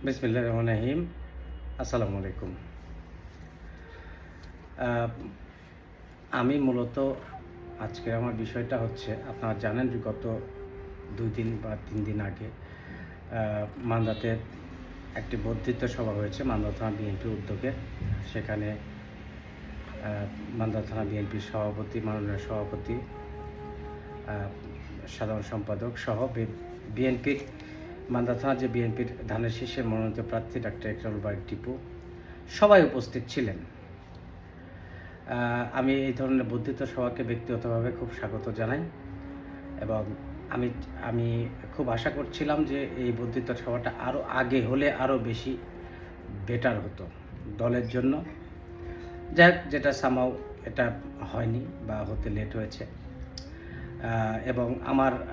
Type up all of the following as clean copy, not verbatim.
বিসমিল্লাহির রহমানির রহিম। আসসালামু আলাইকুম। আমি মূলত আজকের আমার বিষয়টা হচ্ছে, আপনারা জানেন যে গত ২ দিন বা ৩ দিন আগে মান্দাতে একটি বর্ধিত সভা হয়েছে মান্দা থানা বিএনপির উদ্যোগে। সেখানে মান্দা থানা বিএনপির সভাপতি, মাননীয় সভাপতি, সাধারণ সম্পাদক সহ বিএনপির মান্দা থানা যে বিএনপির ধানের শীষের মনোনীত প্রার্থী ডাক্তার ইকরামুল বারী টিপু সবাই উপস্থিত ছিলেন। আমি এই ধরনের বর্ধিত সভাকে ব্যক্তিগতভাবে খুব স্বাগত জানাই এবং আমি খুব আশা করছিলাম যে এই বর্ধিত সভাটা আরও আগে হলে আরও বেশি বেটার হতো দলের জন্য। যাক, যেটা সামাও এটা হয়নি বা হতে লেট হয়েছে, এবং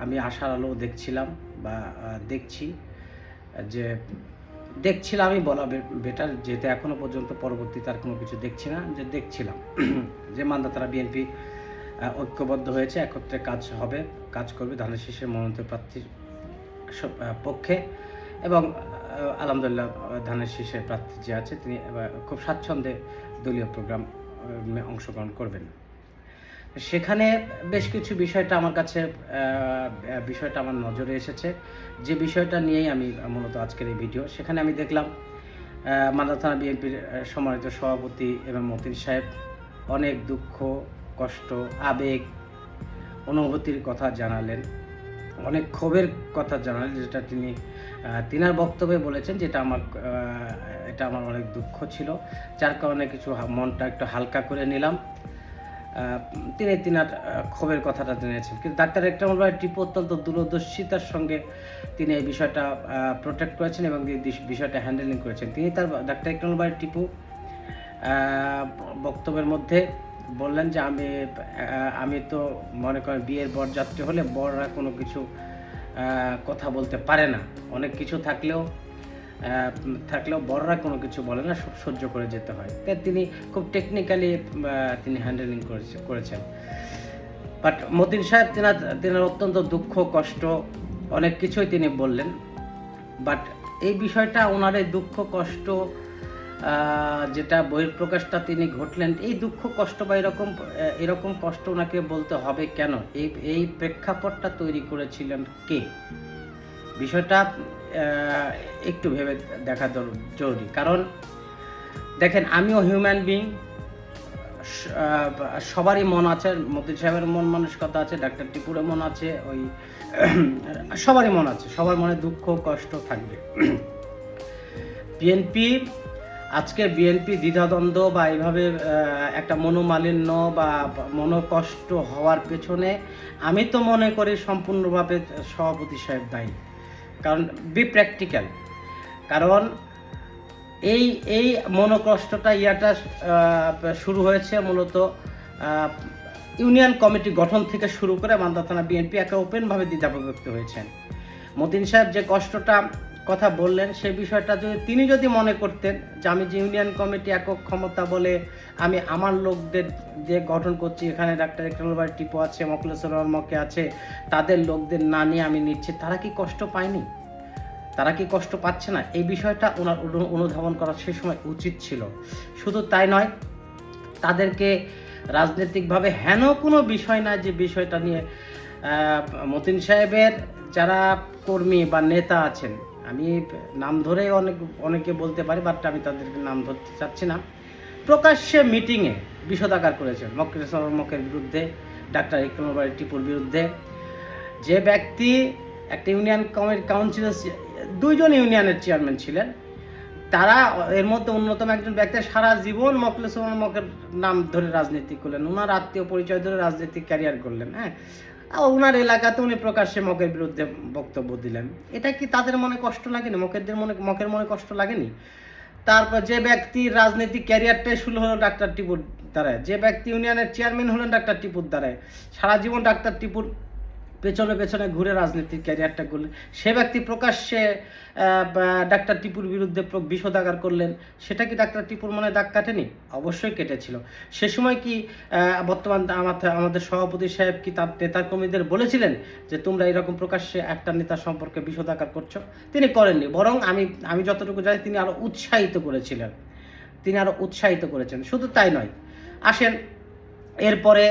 আমি আশার আলো দেখছিলাম বা দেখছিলামই বলা বেটার, যেহেতু এখনও পর্যন্ত পরবর্তীতে আর কোনো কিছু দেখছি না, দেখছিলাম যে মান্দা থানা বিএনপি ঐক্যবদ্ধ হয়েছে, একত্রে কাজ করবে ধানের শীষের মনোনীত প্রার্থীর পক্ষে। এবং আলহামদুলিল্লাহ ধানের শীষের প্রার্থী যে আছে তিনি খুব স্বাচ্ছন্দ্যে দলীয় প্রোগ্রাম অংশগ্রহণ করবেন। সেখানে বেশ কিছু বিষয়টা আমার নজরে এসেছে, যে বিষয়টা নিয়েই আমি মূলত আজকের এই ভিডিও। সেখানে আমি দেখলাম মান্দা থানা বিএনপির সম্মানিত সভাপতি এবং মতিন সাহেব অনেক দুঃখ, কষ্ট, আবেগ, অনুভূতির কথা জানালেন, অনেক ক্ষোভের কথা জানালেন, যেটা তিনার বক্তব্যে বলেছেন, যেটা এটা আমার অনেক দুঃখ ছিল, যার কারণে মনটা একটু হালকা করে নিলাম। তিনার ক্ষোভের কথাটা জেনেছেন, কিন্তু ডাক্তার ইকরামুল বারী টিপু অত্যন্ত দূরদর্শিতার সঙ্গে তিনি এই বিষয়টা প্রোটেক্ট করেছেন এবং বিষয়টা হ্যান্ডেলিং করেছেন। ডাক্তার ইকরামুল বারী টিপু বক্তব্যের মধ্যে বললেন যে আমি তো মনে করেন বিয়ের বরযাত্রী হলে বররা কোনো কিছু কথা বলতে পারে না, অনেক কিছু থাকলেও বড়রা কোনো কিছু বলে না, সব সহ্য করে যেতে হয়। তাই তিনি খুব টেকনিক্যালি তিনি হ্যান্ডেলিং করেছেন। বাট মতিন সাহেব তেনার অত্যন্ত দুঃখ, কষ্ট, অনেক কিছুই তিনি বললেন। বাট এই বিষয়টা, ওনার এই দুঃখ কষ্ট, যেটা বহিঃপ্রকাশটা তিনি ঘটলেন, এই দুঃখ কষ্ট বা এরকম কষ্ট ওনাকে বলতে হবে কেন, এই প্রেক্ষাপটটা তৈরি করেছিলেন কে, বিষয়টা একটু ভেবে দেখা জরুরি। কারণ দেখেন, আমিও হিউম্যান বিং, সবারই মন আছে, মতিন সাহেবের মন মানসিকতা আছে, ডাক্তার টিপুরের মন আছে, সবারই মন আছে, সবার মনে দুঃখ কষ্ট থাকবে। আজকে বিএনপি দ্বিধাদ্বন্দ্ব বা এইভাবে একটা মনোমালিন্য বা মনোকষ্ট হওয়ার পেছনে আমি তো মনে করি সম্পূর্ণভাবে সভাপতি সাহেব দায়ী। কারণ প্র্যাকটিক্যাল, কারণ এই মনোকষ্টটা শুরু হয়েছে মূলত ইউনিয়ন কমিটি গঠন থেকে শুরু করে মান্দা থানা বিএনপি একে ওপেনভাবে দ্বিধাবিভক্ত হয়েছেন। মতিন সাহেব যে কষ্টটা কথা বললেন, সেই বিষয়টা তিনি যদি মনে করতেন যে আমি যে ইউনিয়ন কমিটি একক ক্ষমতা বলে আমি আমার লোকদের যে গঠন করছি, এখানে ডাক্তার ইকরামুল বারী টিপু আছে, মোখলেছুর রহমান মকে আছে, তাদের লোকদের না নিয়ে আমি নিচ্ছি, তারা কি কষ্ট পায়নি? তারা কি কষ্ট পাচ্ছে না? এই বিষয়টা ওনার অনুধাবন করা সেই সময় উচিত ছিল। শুধু তাই নয়, তাদেরকে রাজনৈতিকভাবে হেন কোনো বিষয় না যে বিষয়টা নিয়ে মতিন সাহেবের যারা কর্মী বা নেতা আছেন, আমি নাম ধরে অনেকে বলতে পারি, বাট আমি তাদেরকে নাম ধরতে চাচ্ছি না, প্রকাশ্যে মিটিংয়ে বিষোদাগার করেছেন মকের বিরুদ্ধে, ডাক্তার ইকরামুল বারী টিপুর বিরুদ্ধে। যে ব্যক্তি একটা ইউনিয়ন কাউন্সিলের 2জন ইউনিয়নের চেয়ারম্যান ছিলেন, তারা এর মধ্যে অন্যতম একজন ব্যক্তি সারা জীবন মোখলেছুর রহমান মকের নাম ধরে রাজনীতি করলেন, ওনার আত্মীয় পরিচয় ধরে রাজনীতিক ক্যারিয়ার করলেন। ওনার এলাকাতে উনি প্রকাশ্যে মকের বিরুদ্ধে বক্তব্য দিলেন। এটা কি তাদের মনে কষ্ট লাগেনি? মকের মনে কষ্ট লাগেনি? তারপর যে ব্যক্তির রাজনৈতিক ক্যারিয়ারটাই শুরু হলো ডাক্তার টিপুর দ্বারায়, যে ব্যক্তি ইউনিয়নের চেয়ারম্যান হলেন ডাক্তার টিপুর দ্বারায়, সারা জীবন ডাক্তার টিপুর পেছনে পেছনে ঘুরে রাজনীতির ক্যারিয়ারটা করলেন, সে ব্যক্তি প্রকাশ্যে ডাক্তার টিপুর বিরুদ্ধে বিষোদাগার করলেন, সেটা কি ডাক্তার টিপুর মনে দাগ কাটেনি? অবশ্যই কেটেছিল। সে সময় কি বর্তমান আমাদের সভাপতি সাহেব কি তার নেতার কর্মীদের বলেছিলেন যে তোমরা এরকম প্রকাশ্যে একটা নেতা সম্পর্কে বিষোদাগার করছো? তিনি করেননি, বরং আমি যতটুকু জানি তিনি আরও উৎসাহিত করেছিলেন, তিনি আরও উৎসাহিত করেছেন। শুধু তাই নয়, আসেন এরপরে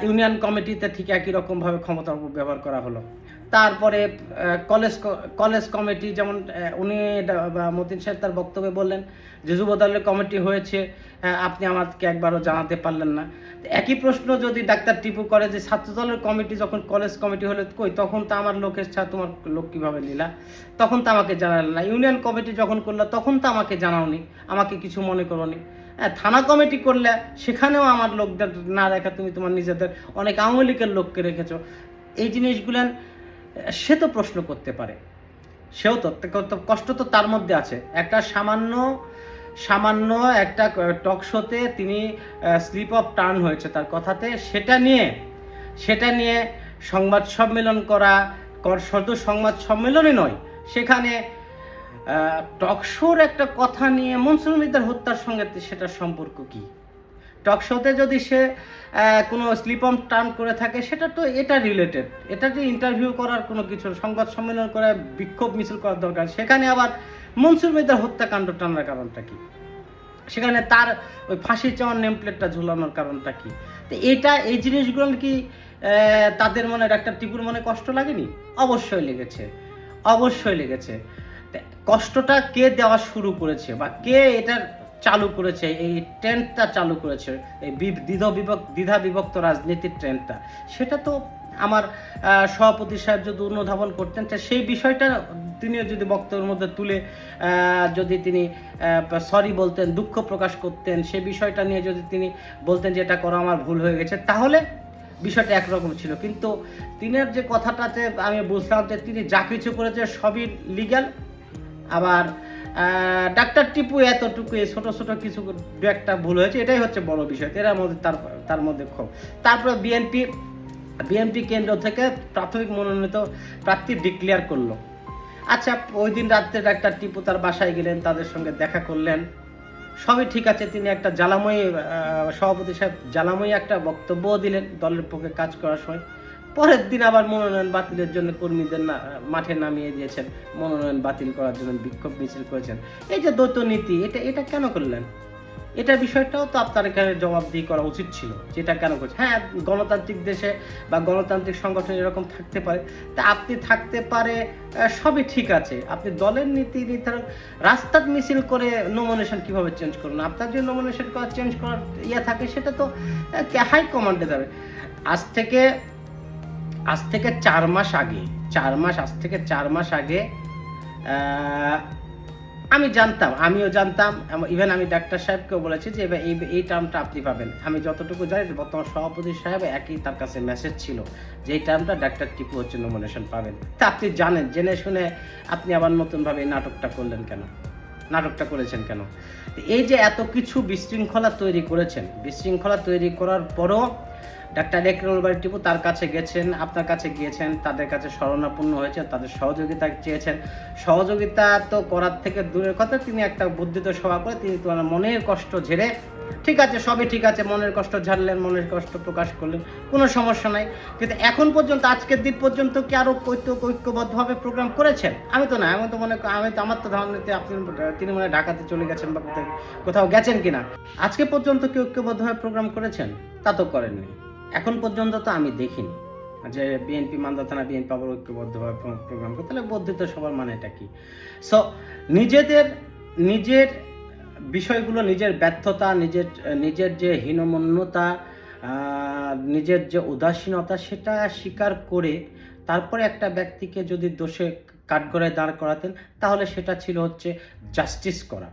ইউনিয়ন কমিটিতে ঠিক একই রকমভাবে ক্ষমতার অপব্যবহার করা হলো। তারপরে কলেজ কমিটি, যেমন উনি মতিন সাহেব তার বক্তব্যে বললেন যে যুব দলের কমিটি হয়েছে, আপনি আমাকে একবারও জানাতে পারলেন না। একই প্রশ্ন যদি ডাক্তার টিপু করে যে ছাত্র দলের কমিটি যখন কলেজ কমিটি হলো কই, তখন তো আমার লোকের ছাড়া তোমার লোক কীভাবে নিলা, তখন তো আমাকে জানালে না। ইউনিয়ন কমিটি যখন করলো তখন তো আমাকে জানাওনি, আমাকে কিছু মনে করোনি। হ্যাঁ, থানা কমিটি করলে সেখানেও আমার লোকদের না রেখে তুমি তোমার নিজেদের অনেক আওয়ামী লীগের লোককে রেখেছো। এই জিনিসগুলান সে তো প্রশ্ন করতে পারে, সেও তো কষ্ট তো তার মধ্যে আছে। একটা সামান্য একটা টক শোতে তিনি স্লিপ অফ টার্ন হয়েছে তার কথাতে, সেটা নিয়ে সংবাদ সম্মেলন করা, শুধু সংবাদ সম্মেলনই নয়, সেখানে টকশোর একটা কথা নিয়ে মনসুর মির্জার হত্যার সঙ্গে সেটার সম্পর্ক কি? টকশোতে যদি সে কোনো স্লিপ অফ টার্ন করে থাকে সেটা তো এটা রিলেটেড, এটা যে ইন্টারভিউ করার কোনো কিছু, সংবাদ সম্মেলন করে বিক্ষোভ মিছিল করার দরকার, সেখানে আবার মনসুর মির্জার হত্যাকাণ্ড টানার কারণটা কি? সেখানে তার ওই ফাঁসি চাওয়ার নেমপ্লেটটা ঝুলানোর কারণটা কি? তো এই জিনিসগুলো কি তাদের মনে, ডাক্তার টিপুর মনে কষ্ট লাগেনি? অবশ্যই লেগেছে। কষ্টটা কে দেওয়া শুরু করেছে বা কে এটার চালু করেছে, এই ট্রেন্ডটা চালু করেছে, এই দ্বিধা বিভক্ত রাজনীতির ট্রেন্ডটা, সেটা তো আমার সভাপতি সাহেব যদি অনুধাবন করতেন, সেই বিষয়টা তিনিও যদি বক্তব্যের মধ্যে তুলে যদি তিনি সরি বলতেন, দুঃখ প্রকাশ করতেন, সেই বিষয়টা নিয়ে যদি তিনি বলতেন যে এটা করা আমার ভুল হয়ে গেছে, তাহলে বিষয়টা একরকম ছিল। কিন্তু তিনের যে কথাটাতে আমি বুঝলাম যে তিনি যা কিছু করেছে সবই লিগ্যাল। আবার ডাক্তার টিপু এতটুকু ছোট ছোট কিছু দু একটা ভুল হয়েছে, এটাই হচ্ছে বড় বিষয়, এর মধ্যে তার মধ্যে ক্ষোভ। তারপরে বিএনপি কেন্দ্র থেকে প্রাথমিক মনোনীত প্রার্থী ডিক্লেয়ার করলো। আচ্ছা, ওই দিন রাত্রে ডাক্তার টিপু তার বাসায় গেলেন, তাদের সঙ্গে দেখা করলেন, সবই ঠিক আছে। তিনি একটা সভাপতি সাহেব জ্বালাময়ী একটা বক্তব্যও দিলেন দলের পক্ষে কাজ করার সময়। পরের দিন আবার মনোনয়ন বাতিলের জন্য কর্মীদের মাঠে নামিয়ে দিয়েছেন, মনোনয়ন বাতিল করার জন্য বিক্ষোভ মিছিল করেছেন। এই যে দ্বৈত নীতি, এটা কেন করলেন? এটা বিষয়টাও তো আপনার এখানে জবাবদিহি করা উচিত ছিল, যেটা কেন করছে। হ্যাঁ, গণতান্ত্রিক দেশে বা গণতান্ত্রিক সংগঠন এরকম থাকতে পারে, তা আপনি থাকতে পারে, সবই ঠিক আছে। আপনি দলের নীতি নির্ধারণ, রাস্তার মিছিল করে নমিনেশন কিভাবে চেঞ্জ করুন? আপনার যে নমিনেশন চেঞ্জ করার থাকে, সেটা তো হাই কমান্ডে যাবে। আজ থেকে 4 মাস আগে, আজ থেকে 4 মাস আগে আমিও জানতাম, ইভেন আমি ডাক্তার সাহেবকেও বলেছি যে এই টার্মটা আপনি পাবেন। আমি যতটুকু জানি বর্তমান সভাপতি সাহেব একই তার কাছে মেসেজ ছিল যে এই টার্মটা ডাক্তার টিপু হচ্ছে নমিনেশন পাবেন। তা আপনি জানেন, জেনে শুনে আপনি আবার নতুনভাবে এই নাটকটা করেছেন কেন? এই যে এত কিছু বিশৃঙ্খলা তৈরি করার পরও ডাক্তার একরামুল বারী টিপু তার কাছে গেছেন, আপনার কাছে গিয়েছেন, তাদের কাছে শরণাপন্ন হয়েছেন, তাদের সহযোগিতা চেয়েছেন। সহযোগিতা তো করার থেকে দূরের কথা, তিনি একটা বুদ্ধিত সভা করে তিনি তোমার মনের কষ্ট ঝেড়ে, ঠিক আছে, সবই ঠিক আছে, মনের কষ্ট ঝাড়লেন, মনের কষ্ট প্রকাশ করলেন, কোনো সমস্যা নাই। কিন্তু এখন পর্যন্ত, আজকের দিন পর্যন্ত কি আরও ঐক্যবদ্ধভাবে প্রোগ্রাম করেছেন? আমি তো আমার তো ধারণাতে তিনি মনে ঢাকাতে চলে গেছেন বা কোথাও গেছেন কিনা। আজকে পর্যন্ত কি ঐক্যবদ্ধভাবে প্রোগ্রাম করেছেন? তা তো করেননি। এখন পর্যন্ত তো আমি দেখিনি যে বিএনপি মান্দা থানা বিএনপি আবার ঐক্যবদ্ধভাবে প্রোগ্রাম করে। তাহলে বর্ধিত সবার মানেটা কি? সো নিজের বিষয়গুলো, নিজের ব্যর্থতা, নিজের যে হীনমন্যতা, নিজের যে উদাসীনতা, সেটা স্বীকার করে তারপরে একটা ব্যক্তিকে যদি দোষে কাঠগড়ায় দাঁড় করাতেন, তাহলে সেটা ছিল হচ্ছে জাস্টিস করা।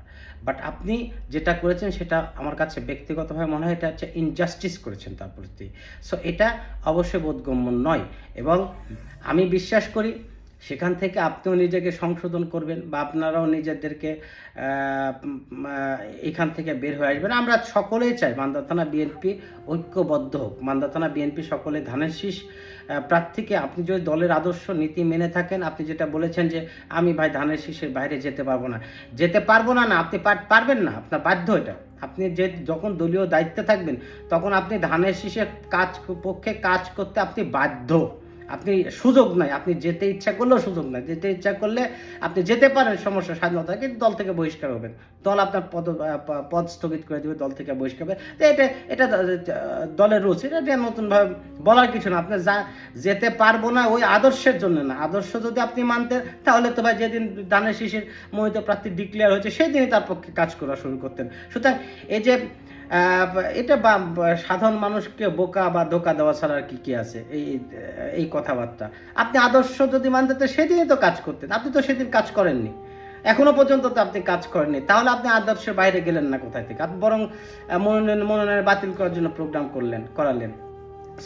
বাট আপনি যেটা করেছেন সেটা আমার কাছে ব্যক্তিগতভাবে মনে হয় এটা হচ্ছে ইনজাস্টিস করেছেন তার প্রতি। সো এটা অবশ্যই বোধগম্য নয়, এবং আমি বিশ্বাস করি সেখান থেকে আপনিও নিজেকে সংশোধন করবেন বা আপনারাও নিজেদেরকে এখান থেকে বের হয়ে আসবেন। আমরা সকলেই চাই মান্দা থানা বিএনপি ঐক্যবদ্ধ হোক। মান্দা থানা বিএনপি সকলে ধানের শীষ প্রার্থীকে, আপনি যদি দলের আদর্শ নীতি মেনে থাকেন, আপনি যেটা বলেছেন যে আমি ভাই ধানের শীষের বাইরে যেতে পারবো না, না আপনি পারবেন না, আপনার বাধ্য এটা। আপনি যখন দলীয় দায়িত্বে থাকবেন তখন আপনি ধানের শীষের পক্ষে কাজ করতে আপনি বাধ্য। আপনি সুযোগ নাই, আপনি যেতে ইচ্ছা করলেও সুযোগ নাই। যেতে ইচ্ছা করলে আপনি যেতে পারেন, সমস্যা, স্বাধীনতা, কিন্তু দল থেকে বহিষ্কার হবেন। দল আপনার পদ স্থগিত করে দেবে, দল থেকে বহিষ্কার হবে। তো এটা দলের রুলস, এটা নতুনভাবে বলার কিছু না। আপনি যেতে পারবো না ওই আদর্শের জন্য না। আদর্শ যদি আপনি মানতেন তাহলে তো ভাই যেদিন ধানের শীষের মনোনীত প্রার্থী ডিক্লেয়ার হয়েছে সেই দিনই তার পক্ষে কাজ করা শুরু করতেন। সুতরাং এই যে এটা সাধারণ মানুষকে বোকা বা ধোকা দেওয়া ছাড়া আর কি আছে এই কথাবার্তা। আপনি আদর্শ যদি মানতেন সেদিনই তো কাজ করতেন, আপনি তো সেদিন কাজ করেননি, এখনো পর্যন্ত তো আপনি কাজ করেননি। তাহলে আপনি আদর্শের বাইরে গেলেন না কোথায় থেকে? আপনি বরং মনোনয়ন বাতিল করার জন্য প্রোগ্রাম করালেন।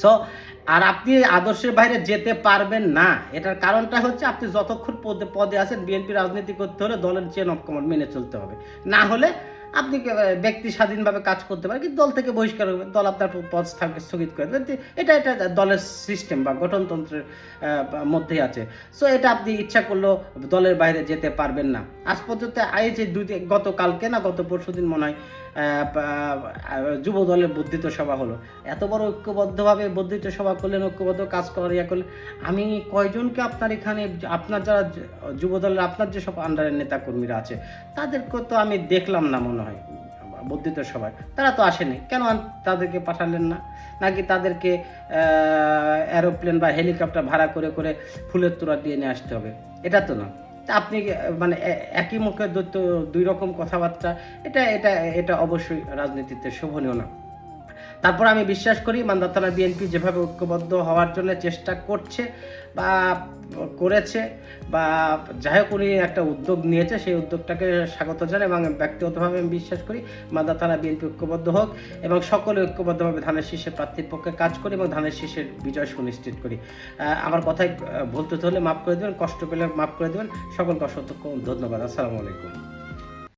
সো আর আপনি আদর্শের বাইরে যেতে পারবেন না। এটার কারণটা হচ্ছে আপনি যতক্ষণ পদে আছেন, বিএনপি রাজনীতি করতে হলে দলের চেন অফ কমান্ড মেনে চলতে হবে। না হলে আপনি ব্যক্তি স্বাধীনভাবে কাজ করতে পারেন, কিন্তু দল থেকে বহিষ্কার হবে, দল আপনার পদ স্থগিত করে দেবে। এটা দলের সিস্টেম বা গঠনতন্ত্রের মধ্যেই আছে। সো এটা আপনি ইচ্ছা করলেও দলের বাইরে যেতে পারবেন না। আজ পর্যন্ত এই যে গতকালকে না গত পরশুদিন মনে হয় যুব দলের বর্ধিত সভা হলো। এত বড় ঐক্যবদ্ধভাবে বর্ধিত সভা করলেন, ঐক্যবদ্ধ কাজ করার করলেন। আমি কয়জনকে আপনার এখানে, আপনার যারা যুব দলের আপনার যেসব আন্ডারের নেতাকর্মীরা আছে তাদেরকে তো আমি দেখলাম না মনে হয় বর্ধিত সভায়। তারা তো আসেনি, কেন তাদেরকে পাঠালেন না? নাকি তাদেরকে এরোপ্লেন বা হেলিকপ্টার ভাড়া করে করে ফুলের তোড়া দিয়ে নিয়ে আসতে হবে? এটা তো না। আপনি মানে একই মুখে দুই রকম কথাবার্তা, এটা এটা এটা অবশ্যই রাজনীতিতে শোভনীয় না। তারপর আমি বিশ্বাস করি মান্দা থানা বিএনপি যেভাবে ঐক্যবদ্ধ হওয়ার জন্য চেষ্টা করছে বা করেছে, বা যাই হোক উনি একটা উদ্যোগ নিয়েছে, সেই উদ্যোগটাকে স্বাগত জানাই। এবং ব্যক্তিগতভাবে আমি বিশ্বাস করি মান্দা থানা বিএনপি ঐক্যবদ্ধ হোক এবং সকলে ঐক্যবদ্ধভাবে ধানের শীষের প্রার্থীর পক্ষে কাজ করি এবং ধানের শীষের বিজয় সুনিশ্চিত করি। আমার কথায় ভুল হলে মাফ করে দেবেন, কষ্ট পেলে মাফ করে দেবেন। সকলকে অসংখ্য ধন্যবাদ। আসসালামু আলাইকুম।